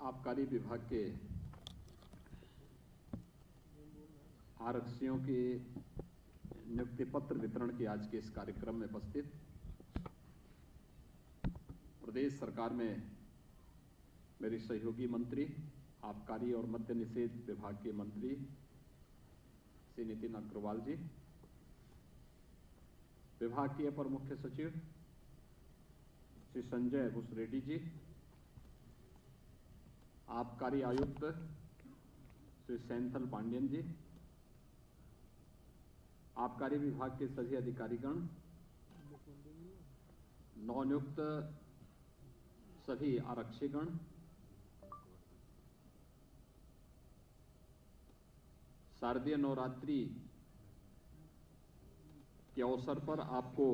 आबकारी विभाग के आरक्षियों के नियुक्ति पत्र वितरण के आज के इस कार्यक्रम में उपस्थित प्रदेश सरकार में मेरी सहयोगी मंत्री, आबकारी और मद्य निषेध विभाग के मंत्री श्री नितिन अग्रवाल जी, विभाग के अपर मुख्य सचिव श्री संजय भूसरेड्डी जी, आबकारी आयुक्त श्री सेंथल पांडियन जी, आबकारी विभाग के सभी अधिकारीगण, नवनियुक्त सभी आरक्षीगण, शारदीय नवरात्रि के अवसर पर आपको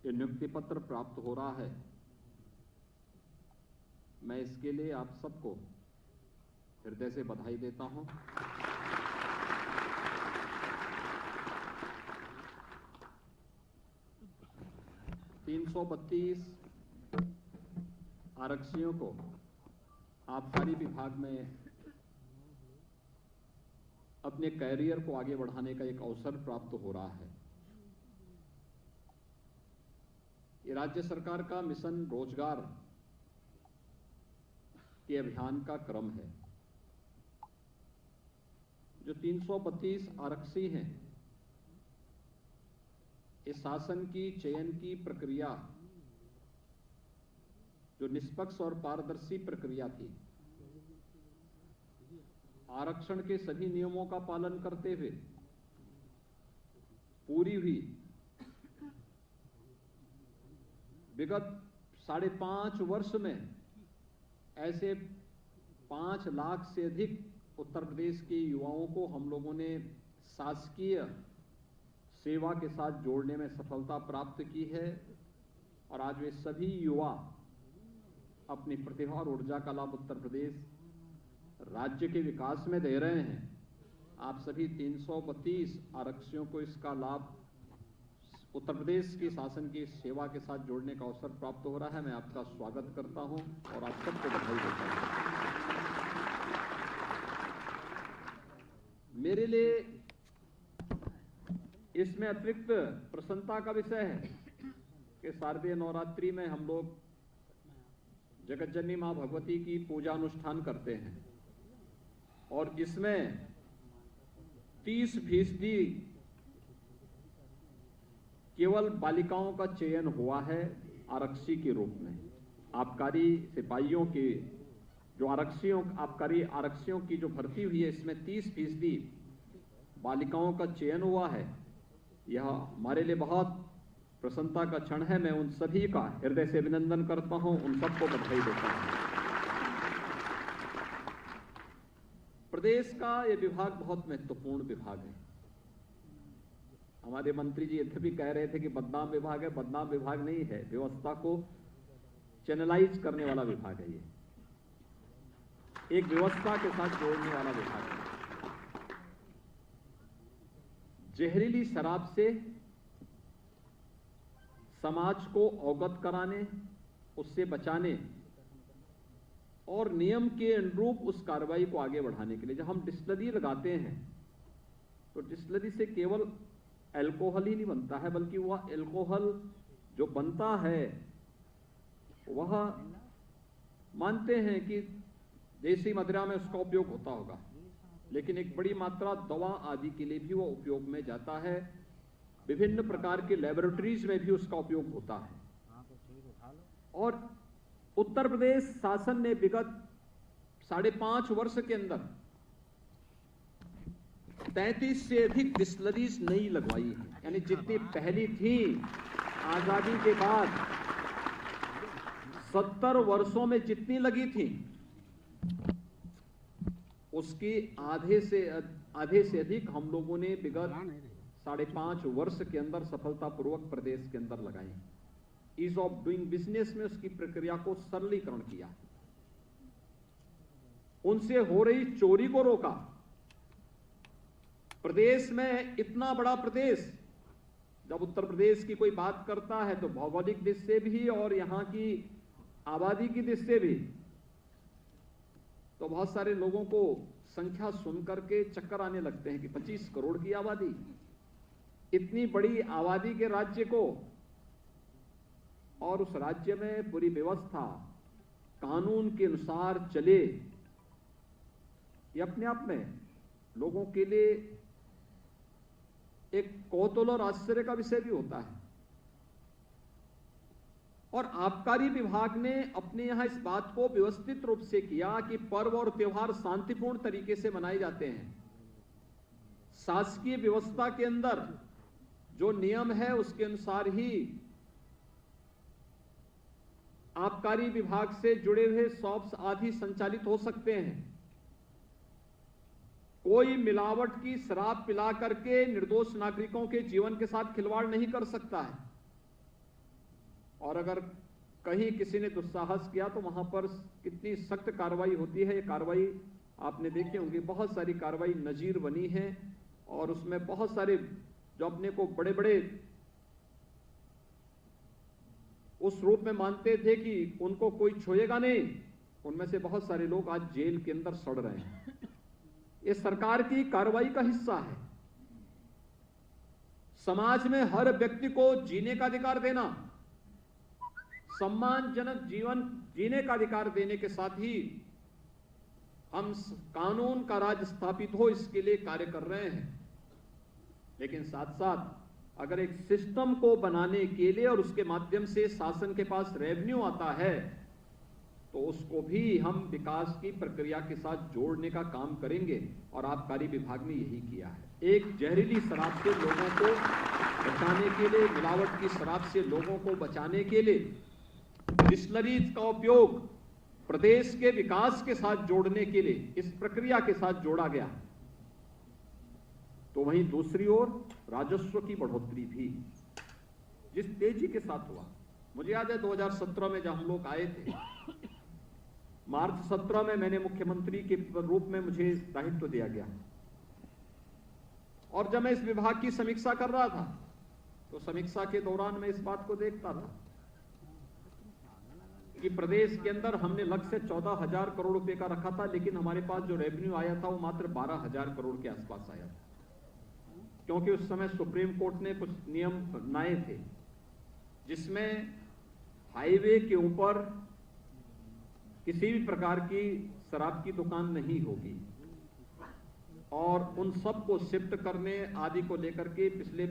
ये नियुक्ति पत्र प्राप्त हो रहा है। मैं इसके लिए आप सबको हृदय से बधाई देता हूं। (332) आरक्षियों को आबकारी विभाग में अपने कैरियर को आगे बढ़ाने का एक अवसर प्राप्त हो रहा है। ये राज्य सरकार का मिशन रोजगार के अभियान का क्रम है। जो 332 आरक्षी हैं, इस शासन की चयन की प्रक्रिया जो निष्पक्ष और पारदर्शी प्रक्रिया थी, आरक्षण के सभी नियमों का पालन करते हुए पूरी हुई। विगत 5.5 वर्ष में ऐसे 5 लाख से अधिक उत्तर प्रदेश के युवाओं को हम लोगों ने शासकीय सेवा के साथ जोड़ने में सफलता प्राप्त की है और आज वे सभी युवा अपनी प्रतिभा और ऊर्जा का लाभ उत्तर प्रदेश राज्य के विकास में दे रहे हैं। आप सभी 332 आरक्षियों को इसका लाभ उत्तर प्रदेश की शासन की सेवा के साथ जोड़ने का अवसर प्राप्त हो रहा है। मैं आपका स्वागत करता हूं और आप सबको बधाई देता हूं। मेरे लिए इसमें अतिरिक्त प्रसन्नता का विषय है कि शारदीय नवरात्रि में हम लोग जगतजननी मां भगवती की पूजा अनुष्ठान करते हैं और इसमें 30% केवल बालिकाओं का चयन हुआ है आरक्षी के रूप में। आबकारी सिपाहियों के जो आबकारी आरक्षियों की जो भर्ती हुई है, इसमें 30% बालिकाओं का चयन हुआ है। यह हमारे लिए बहुत प्रसन्नता का क्षण है। मैं उन सभी का हृदय से अभिनंदन करता हूं, उन सबको बधाई देता हूं। प्रदेश का यह विभाग बहुत महत्वपूर्ण विभाग है। हमारे मंत्री जी इतने भी कह रहे थे कि बदनाम विभाग है। बदनाम विभाग नहीं है, व्यवस्था को चैनलाइज करने वाला विभाग है। ये एक व्यवस्था के साथ जोड़ने वाला विभाग है। जहरीली शराब से समाज को अवगत कराने, उससे बचाने और नियम के अनुरूप उस कार्रवाई को आगे बढ़ाने के लिए जब हम डिस्टिलरी लगाते हैं तो डिस्टिलरी से केवल अल्कोहल ही नहीं बनता है, बल्कि वह अल्कोहल जो बनता है वह मानते हैं कि देसी मदिरा में उसका उपयोग होता होगा, लेकिन एक बड़ी मात्रा दवा आदि के लिए भी वह उपयोग में जाता है। विभिन्न प्रकार के लैबोरेटरीज में भी उसका उपयोग होता है। और उत्तर प्रदेश शासन ने विगत 5.5 वर्ष के अंदर 33 से अधिक डिस्टिलरीज नई लगवाई है। यानी जितनी पहली थी आजादी के बाद 70 वर्षों में जितनी लगी थी उसकी आधे से अधिक हम लोगों ने विगत 5.5 वर्ष के अंदर सफलतापूर्वक प्रदेश के अंदर लगाई। ईज ऑफ डूइंग बिजनेस में उसकी प्रक्रिया को सरलीकरण किया, उनसे हो रही चोरी को रोका। प्रदेश में इतना बड़ा प्रदेश, जब उत्तर प्रदेश की कोई बात करता है तो भौगोलिक दृष्टि से भी और यहां की आबादी की दृष्टि से भी तो बहुत सारे लोगों को संख्या सुनकर के चक्कर आने लगते हैं कि 25 करोड़ की आबादी, इतनी बड़ी आबादी के राज्य को, और उस राज्य में पूरी व्यवस्था कानून के अनुसार चले, ये अपने आप में लोगों के लिए एक कौतूहल और आश्चर्य का विषय भी होता है। और आबकारी विभाग ने अपने यहां इस बात को व्यवस्थित रूप से किया कि पर्व और त्योहार शांतिपूर्ण तरीके से मनाए जाते हैं। शासकीय व्यवस्था के अंदर जो नियम है उसके अनुसार ही आबकारी विभाग से जुड़े हुए शॉप्स आदि संचालित हो सकते हैं। कोई मिलावट की शराब पिला करके निर्दोष नागरिकों के जीवन के साथ खिलवाड़ नहीं कर सकता है। और अगर कहीं किसी ने दुस्साहस किया तो वहां पर कितनी सख्त कार्रवाई होती है। ये कार्रवाई आपने देखे होंगे, बहुत सारी कार्रवाई नजीर बनी है, और उसमें बहुत सारे जो अपने को बड़े बड़े उस रूप में मानते थे कि उनको कोई छुएगा नहीं, उनमें से बहुत सारे लोग आज जेल के अंदर सड़ रहे हैं। ये सरकार की कार्रवाई का हिस्सा है। समाज में हर व्यक्ति को जीने का अधिकार देना, सम्मानजनक जीवन जीने का अधिकार देने के साथ ही हम कानून का राज स्थापित हो, इसके लिए कार्य कर रहे हैं। लेकिन साथ साथ अगर एक सिस्टम को बनाने के लिए और उसके माध्यम से शासन के पास रेवेन्यू आता है तो उसको भी हम विकास की प्रक्रिया के साथ जोड़ने का काम करेंगे, और आबकारी विभाग ने यही किया है। एक जहरीली शराब से लोगों को बचाने के लिए, मिलावट की शराब से लोगों को बचाने के लिए डिस्टिलरीज का उपयोग प्रदेश के विकास के साथ जोड़ने के लिए इस प्रक्रिया के साथ जोड़ा गया। तो वहीं दूसरी ओर राजस्व की बढ़ोतरी भी जिस तेजी के साथ हुआ, मुझे याद है 2017 में जब हम लोग आए थे, मार्च 17 में मैंने मुख्यमंत्री के रूप में मुझे दायित्व दिया गया, और जब मैं इस विभाग की समीक्षा कर रहा था तो समीक्षा के दौरान मैं इस बात को देखता था कि प्रदेश के अंदर हमने लक्ष्य 14,000 करोड़ रुपए का रखा था, लेकिन हमारे पास जो रेवेन्यू आया था वो मात्र 12,000 करोड़ के आसपास आया था। क्योंकि उस समय सुप्रीम कोर्ट ने कुछ नियम बनाए थे जिसमें हाईवे के ऊपर किसी भी प्रकार की शराब की दुकान नहीं होगी, और उन सब को शिफ्ट करने आदि को लेकर के पिछले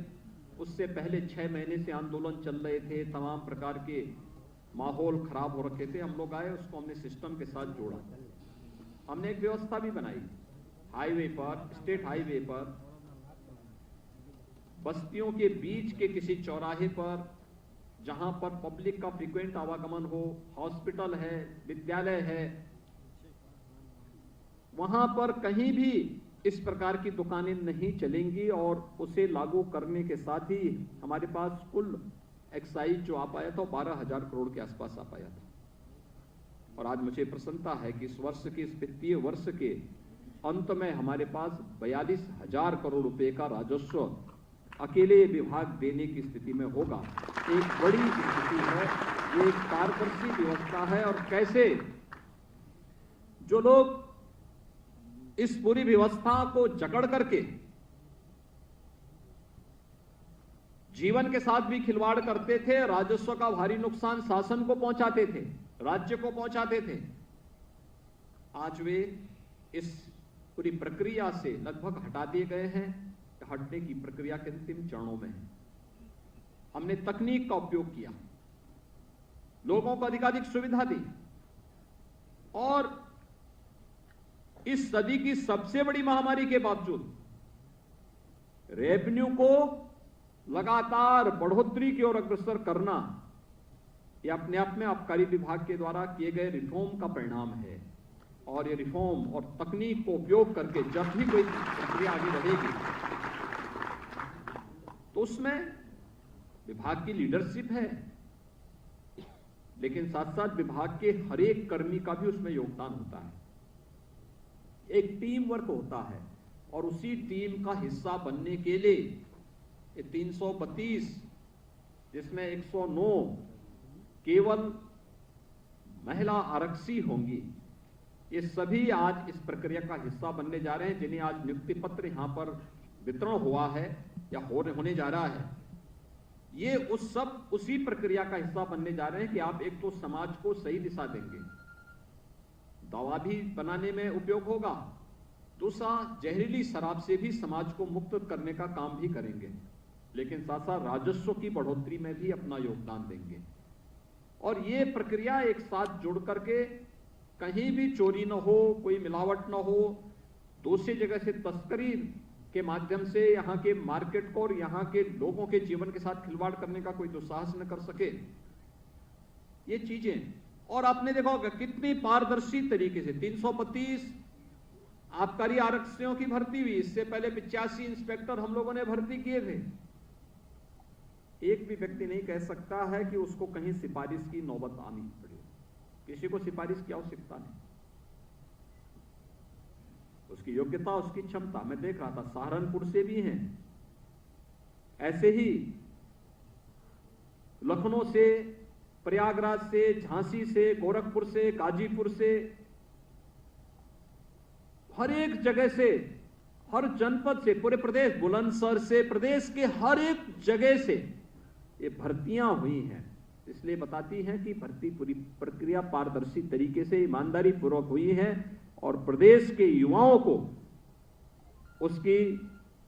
उससे पहले 6 महीने से आंदोलन चल रहे थे, तमाम प्रकार के माहौल खराब हो रखे थे। हम लोग आए, उसको हमने सिस्टम के साथ जोड़ा, हमने एक व्यवस्था भी बनाई। हाईवे पर, स्टेट हाईवे पर, बस्तियों के बीच के किसी चौराहे पर जहां पर पब्लिक का फ्रीक्वेंट आवागमन हो, हॉस्पिटल है, विद्यालय है, वहां पर कहीं भी इस प्रकार की दुकानें नहीं चलेंगी, और उसे लागू करने के साथ ही हमारे पास कुल एक्साइज जो आ पाया था 12,000 करोड़ के आसपास आ पाया था। और आज मुझे प्रसन्नता है कि इस वर्ष के, इस वित्तीय वर्ष के अंत में हमारे पास 42,000 करोड़ रुपए का राजस्व अकेले विभाग देने की स्थिति में होगा। एक बड़ी स्थिति है, ये एक पारदर्शी व्यवस्था है। और कैसे जो लोग इस पूरी व्यवस्था को जकड़ करके जीवन के साथ भी खिलवाड़ करते थे, राजस्व का भारी नुकसान शासन को पहुंचाते थे, राज्य को पहुंचाते थे, आज वे इस पूरी प्रक्रिया से लगभग हटा दिए गए हैं, हटने की प्रक्रिया के अंतिम चरणों में है। हमने तकनीक का उपयोग किया, लोगों को अधिकाधिक सुविधा दी, और इस सदी की सबसे बड़ी महामारी के बावजूद रेवेन्यू को लगातार बढ़ोतरी की ओर अग्रसर करना, यह अपने आप में आबकारी विभाग के द्वारा किए गए रिफॉर्म का परिणाम है। और ये रिफॉर्म और तकनीक को उपयोग करके जब भी कोई प्रक्रिया आगे बढ़ेगी तो उसमें विभाग की लीडरशिप है, लेकिन साथ साथ विभाग के हर एक कर्मी का भी उसमें योगदान होता है। एक टीम वर्क होता है, और उसी टीम का हिस्सा बनने के लिए ये 332 जिसमें 109 केवल महिला आरक्षी होंगी, ये सभी आज इस प्रक्रिया का हिस्सा बनने जा रहे हैं, जिन्हें आज नियुक्ति पत्र यहां पर वितरण हुआ है या होने जा रहा है। ये उसी प्रक्रिया का हिस्सा बनने जा रहे हैं कि आप एक तो समाज को सही दिशा देंगे, दवा भी बनाने में उपयोग होगा, दूसरा जहरीली शराब से भी समाज को मुक्त करने का काम भी करेंगे, लेकिन साथ साथ राजस्व की बढ़ोतरी में भी अपना योगदान देंगे। और ये प्रक्रिया एक साथ जुड़ करके कहीं भी चोरी न हो, कोई मिलावट न हो, दूसरी जगह से तस्करी के माध्यम से यहाँ के मार्केट को और यहाँ के लोगों के जीवन के साथ खिलवाड़ करने का कोई दुस्साहस न कर सके, ये चीजें। और आपने देखा होगा कितनी पारदर्शी तरीके से 325 आबकारी आरक्षियों की भर्ती हुई। इससे पहले 85 इंस्पेक्टर हम लोगों ने भर्ती किए थे। एक भी व्यक्ति नहीं कह सकता है कि उसको कहीं सिफारिश की नौबत आनी पड़ी, किसी को सिफारिश की आवश्यकता नहीं। उसकी योग्यता, उसकी क्षमता, मैं देख रहा था सहारनपुर से भी हैं, ऐसे ही लखनऊ से, प्रयागराज से, झांसी से, गोरखपुर से, गाजीपुर से, हर एक जगह से, हर जनपद से, पूरे प्रदेश, बुलंदशहर से, प्रदेश के हर एक जगह से ये भर्तियां हुई हैं। इसलिए बताती हैं कि भर्ती पूरी प्रक्रिया पारदर्शी तरीके से ईमानदारी पूर्वक हुई है और प्रदेश के युवाओं को उसकी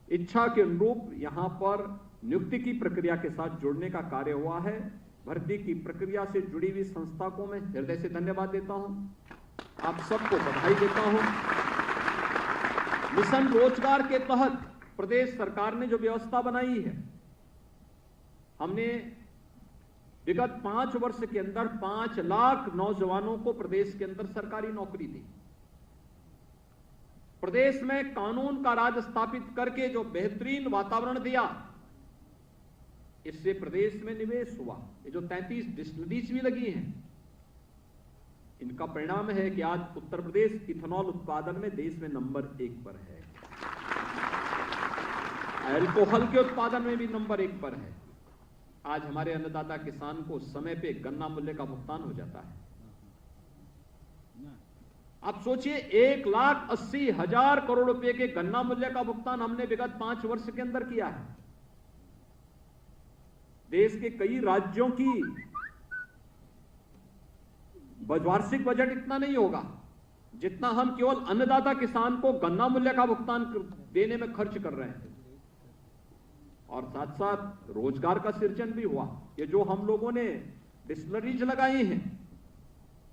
इच्छा के अनुरूप यहां पर नियुक्ति की प्रक्रिया के साथ जोड़ने का कार्य हुआ है। भर्ती की प्रक्रिया से जुड़ी हुई संस्था को मैं हृदय से धन्यवाद देता हूं, आप सबको बधाई देता हूं। मिशन रोजगार के तहत प्रदेश सरकार ने जो व्यवस्था बनाई है, हमने विगत 5 वर्ष के अंदर 5 लाख नौजवानों को प्रदेश के अंदर सरकारी नौकरी दी। प्रदेश में कानून का राज स्थापित करके जो बेहतरीन वातावरण दिया, इससे प्रदेश में निवेश हुआ। ये जो 33 डिस्टिलरीज भी लगी हैं, इनका परिणाम है कि आज उत्तर प्रदेश इथेनॉल उत्पादन में देश में नंबर 1 पर है, अल्कोहल के उत्पादन में भी नंबर 1 पर है। आज हमारे अन्नदाता किसान को समय पे गन्ना मूल्य का भुगतान हो जाता है। आप सोचिए 1,80,000 करोड़ रुपए के गन्ना मूल्य का भुगतान हमने विगत 5 वर्ष के अंदर किया है। देश के कई राज्यों की वार्षिक बजट इतना नहीं होगा जितना हम केवल अन्नदाता किसान को गन्ना मूल्य का भुगतान देने में खर्च कर रहे हैं। और साथ साथ रोजगार का सृजन भी हुआ। ये जो हम लोगों ने डिस्टिलरीज लगाई हैं,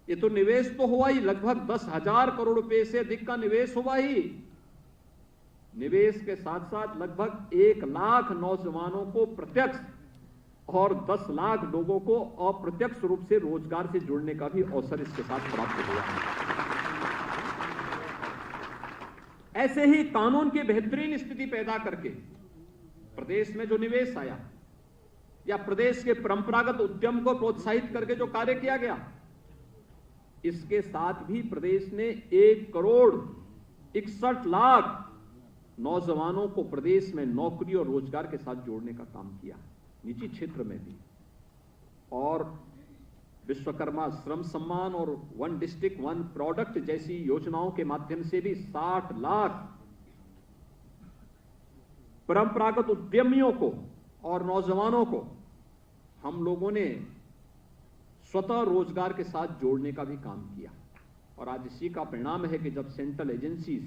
ये तो निवेश तो हुआ ही, लगभग 10,000 करोड़ रुपए से अधिक का निवेश हुआ ही। निवेश के साथ साथ लगभग 1 लाख नौजवानों को प्रत्यक्ष और 10 लाख लोगों को अप्रत्यक्ष रूप से रोजगार से जुड़ने का भी अवसर इसके साथ प्राप्त हुआ है। ऐसे ही कानून की बेहतरीन स्थिति पैदा करके प्रदेश में जो निवेश आया या प्रदेश के परंपरागत उद्यम को प्रोत्साहित करके जो कार्य किया गया, इसके साथ भी प्रदेश ने 1,61,00,000 नौजवानों को प्रदेश में नौकरी और रोजगार के साथ जोड़ने का काम किया, निजी क्षेत्र में भी। और विश्वकर्मा श्रम सम्मान और 1 डिस्ट्रिक्ट 1 प्रोडक्ट जैसी योजनाओं के माध्यम से भी 60 लाख परंपरागत उद्यमियों को और नौजवानों को हम लोगों ने स्वतः रोजगार के साथ जोड़ने का भी काम किया। और आज इसी का परिणाम है कि जब सेंट्रल एजेंसी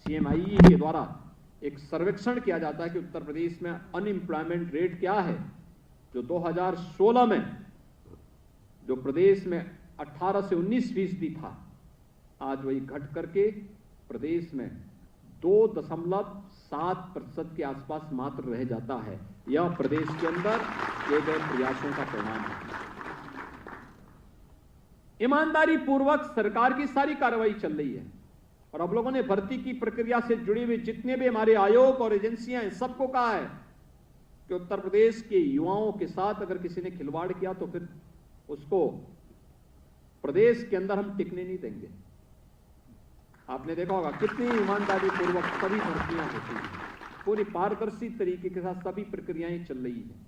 CMIE के द्वारा एक सर्वेक्षण किया जाता है कि उत्तर प्रदेश में अनएम्प्लॉयमेंट रेट क्या है, जो 2016 में जो प्रदेश में 18 से 19% था, आज वही घट करके प्रदेश में 2.7% के आसपास मात्र रह जाता है। यह प्रदेश के अंदर किए गए प्रयासों का परिणाम है। ईमानदारी पूर्वक सरकार की सारी कार्रवाई चल रही है और अब लोगों ने भर्ती की प्रक्रिया से जुड़ी हुई जितने भी हमारे आयोग और एजेंसियां हैं, सबको कहा है कि उत्तर प्रदेश के युवाओं के साथ अगर किसी ने खिलवाड़ किया तो फिर उसको प्रदेश के अंदर हम टिकने नहीं देंगे। आपने देखा होगा कितनी ईमानदारी पूर्वक सभी भर्तियां होती हैं, पूरी पारदर्शी तरीके के साथ सभी प्रक्रियाएं चल रही हैं।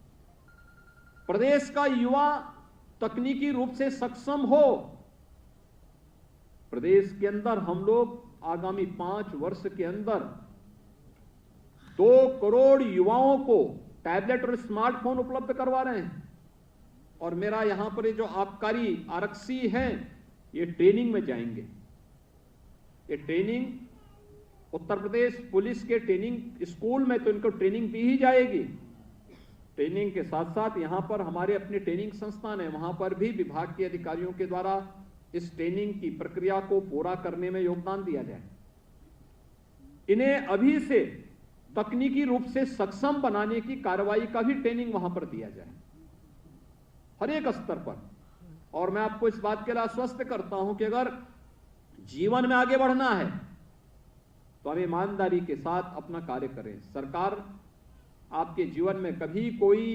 प्रदेश का युवा तकनीकी रूप से सक्षम हो, प्रदेश के अंदर हम लोग आगामी 5 वर्ष के अंदर 2 करोड़ युवाओं को टैबलेट और स्मार्टफोन उपलब्ध करवा रहे हैं। और मेरा यहां पर ये जो आबकारी आरक्षी हैं, ये ट्रेनिंग में जाएंगे। ये ट्रेनिंग उत्तर प्रदेश पुलिस के ट्रेनिंग स्कूल में तो इनको ट्रेनिंग दी ही जाएगी। ट्रेनिंग के साथ साथ यहां पर हमारे अपने ट्रेनिंग संस्थान है, वहां पर भी विभाग के अधिकारियों के द्वारा इस ट्रेनिंग की प्रक्रिया को पूरा करने में योगदान दिया जाए। इन्हें अभी से तकनीकी रूप से सक्षम बनाने की कार्रवाई का भी ट्रेनिंग वहां पर दिया जाए, हर एक स्तर पर। और मैं आपको इस बात के लिए आश्वस्त करता हूं कि अगर जीवन में आगे बढ़ना है तो हम ईमानदारी के साथ अपना कार्य करें। सरकार आपके जीवन में कभी कोई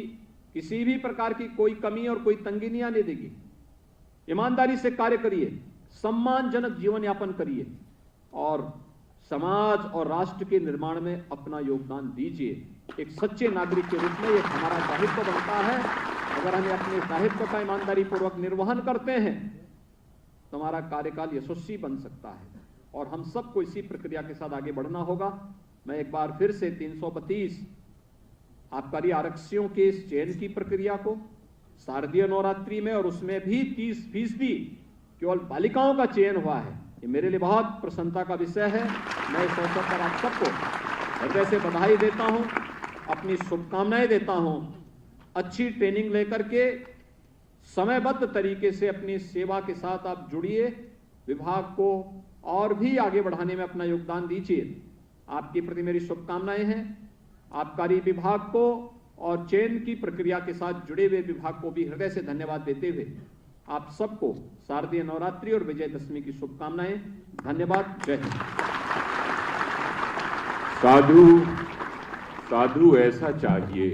किसी भी प्रकार की कोई कमी और कोई तंगी नहीं आने देगी। ईमानदारी से कार्य करिए, सम्मानजनक जीवन यापन करिए और समाज और राष्ट्र के निर्माण में अपना योगदान दीजिए। एक सच्चे नागरिक के रूप में ये हमारा दायित्व बनता है। अगर हम अपने दायित्व का ईमानदारी पूर्वक निर्वहन करते हैं तो हमारा कार्यकाल यशस्वी बन सकता है और हम सबको इसी प्रक्रिया के साथ आगे बढ़ना होगा। मैं एक बार फिर से 332 आबकारी आरक्षियों के इस चयन की प्रक्रिया को शारदीय नवरात्रि में और उसमें भी 30% केवल बालिकाओं का चयन हुआ है, ये मेरे लिए बहुत प्रसन्नता का विषय है। मैं इस अवसर पर आप सबको हृदय से बधाई देता हूं, अपनी शुभकामनाएं देता हूं। अच्छी ट्रेनिंग लेकर के समयबद्ध तरीके से अपनी सेवा के साथ आप जुड़िए, विभाग को और भी आगे बढ़ाने में अपना योगदान दीजिए। आपके प्रति मेरी शुभकामनाएं हैं। आबकारी विभाग को और चयन की प्रक्रिया के साथ जुड़े हुए विभाग को भी हृदय से धन्यवाद देते हुए आप सबको शारदीय नवरात्रि और विजयदशमी की शुभकामनाएं। धन्यवाद। जय हिंद। साधु साधु ऐसा चाहिए